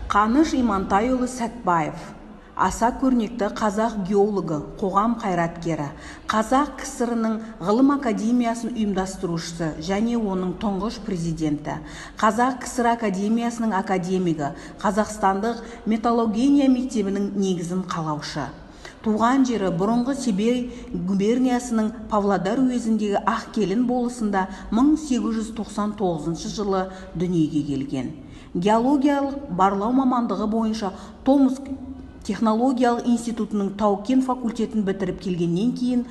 Қаныш Имантайұлы Сәтбаев аса көрнекті қазақ геологы, қоғам қайраткері, қазақ КСР-ның ғылым академиясын ұйымдастырушысы және оның тұңғыш президенті, қазақ КСР академиясының академигі, Қазақстандық металлургия мектебінің негізін қалаушы. Туған жері бұрынғы Сибирь губерниясының Павлодар уезіндегі Ақкелін болысында 1899 жылы дүниеге келген. Геологиялық барлау мамандығы бойынша Томск технологиялық институтының тау-кен факультетін бітіріп келгеннен кейін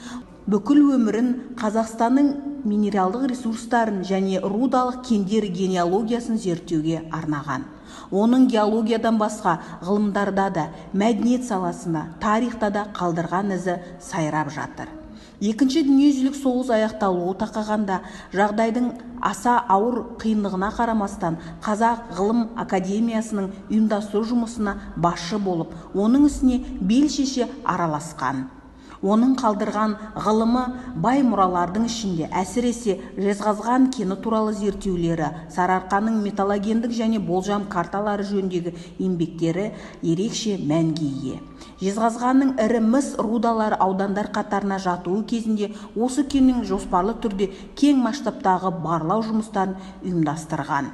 бүкіл өмірін Қазақстанның минералдық ресурстарын және рудалық кендер генеалогиясын зерттеуге арнаған. Оның геологиядан басқа ғылымдарда да, мәдениет саласында, тарихта да қалдырған ізі сайрап жатыр. Екінші дүниежүзілік соғыс аяқталуы тақағанда жағдайдың аса ауыр қиындығына қарамастан Қазақ ғылым академиясының ұйымдастыру жұмысына басшы болып, оның ісіне бел шеше араласқан. Оның қалдырған ғылымы бай мұралардың ішінде әсіресе Жезқазған кені туралы зерттеулері, Сарыарқаның металлогендік және болжам карталары жөніндегі еңбектері ерекше мәнге ие. Жезқазғанның ірі мыс рудалары аудандар қатарына жатуы кезінде осы кеннің жоспарлы түрде кең масштабтағы барлау жұмыстарын ұйымдастырған.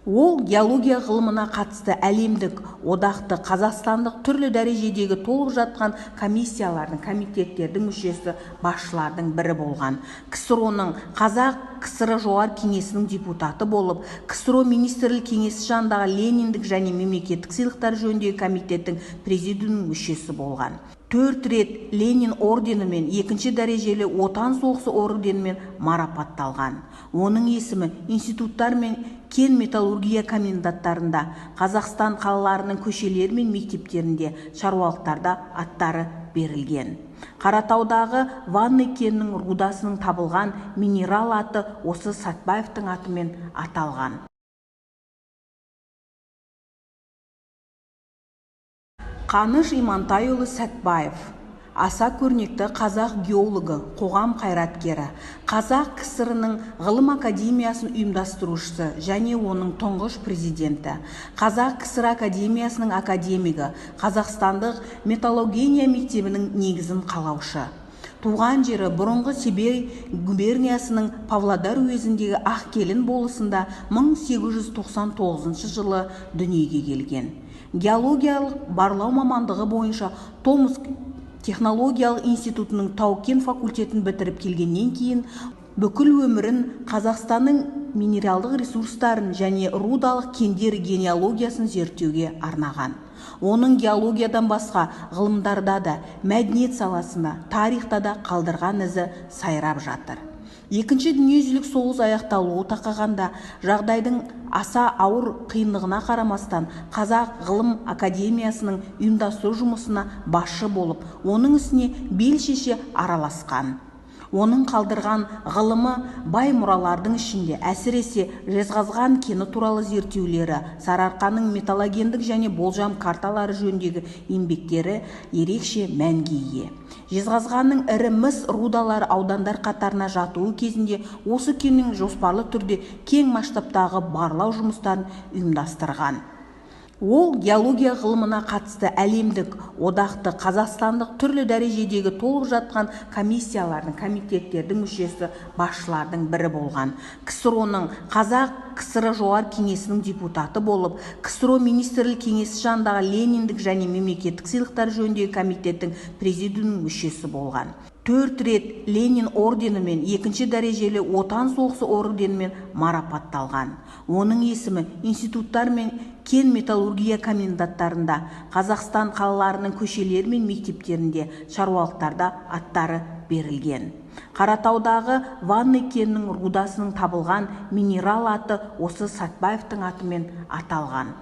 Ол геология ғылымына қатысты әлемдік, одақты, қазақстандық түрлі дәрежедегі толып жатқан комиссиялардың, комитеттердің мүшесі, басшылардың бірі болған. КСР-ның Қазақ КСР жоғарғы кеңесінің депутаты болып, КСР министрлік кеңесі жанындағы Лениндік және мемлекеттік сыйлықтар жөніндегі комитеттің президиум мүшесі болған. 4 рет Ленин орденімен, екінші дәрежелі Отан соғысы орденімен марапатталған. Оның есімі институттар мен кен металлургия комендаттарында, Қазақстан қалаларының көшелері мен мектептерінде, шаруалықтарда аттары берілген. Қаратаудағы Ванный кенінің рудасының табылған минерал аты осы Сәтбаевтың атымен аталған. Қаныш Имантайұлы Сәтбаев аса көрнекті қазақ геологы, қоғам қайраткері, қазақ КСР-ның ғылым академиясын ұйымдастырушысы және оның тұңғыш президенті, қазақ КСР академиясының академигі, Қазақстандық металлургия мектебінің негізін қалаушы. Туған жері бұрынғы Сибирь губерниясының Павлодар уезіндегі Ақкелін болысында 1899 жылы дүниеге келген. Геологиялық барлау мамандығы бойынша Томск технологиялық институтының тау-кен факультетін бітіріп келгеннен кейін бүкіл өмірін Қазақстанның минералдық ресурстарын және рудалық кендер генеалогиясын зерттеуге арнаған. Оның геологиядан басқа ғылымдарда да, мәдениет саласында, тарихта да қалдырған ізі сайрап жатыр. Екінші дүниежүзілік соғыс аяқталуы тақағанда жағдайдың аса ауыр қиындығына қарамастан Қазақ ғылым академиясының ұйымдастыру жұмысына басшы болып, оның ісіне бел шеше араласқан. Оның қалдырған ғылымы бай мұралардың ішінде әсіресе Жезқазған кені туралы зерттеулері, Сарыарқаның металлогендік және болжам карталары жөніндегі еңбектері ерекше мәнге ие. Жезқазғанның ірі мыс рудалары аудандар қатарына жатуы кезінде осы кеннің жоспарлы түрде кең масштабтағы барлау жұмыстарын ұйымдастырған. Ол геология ғылымына қатысты әлемдік, одақты, қазақстандық түрлі дәрежедегі толып жатқан комиссиялардың, комитеттердің мүшесі, басшылардың бірі болған. КСР-ның Қазақ КСР жоғарғы кеңесінің депутаты болып, КСР министрлік кеңесі жанындағы Лениндік және мемлекеттік сыйлықтар жөніндегі комитеттің президиум мүшесі болған. 4 рет Ленин орденімен, екінші дәрежелі Отан соғысы орденімен марапатталған. Оның есімі институттар мен кен металлургия комендаттарында, Қазақстан қалаларының көшелері мен мектептерінде, шаруалықтарда аттары берілген. Қаратаудағы Ванный кенінің рудасының табылған минерал аты осы Сәтбаевтың атымен аталған.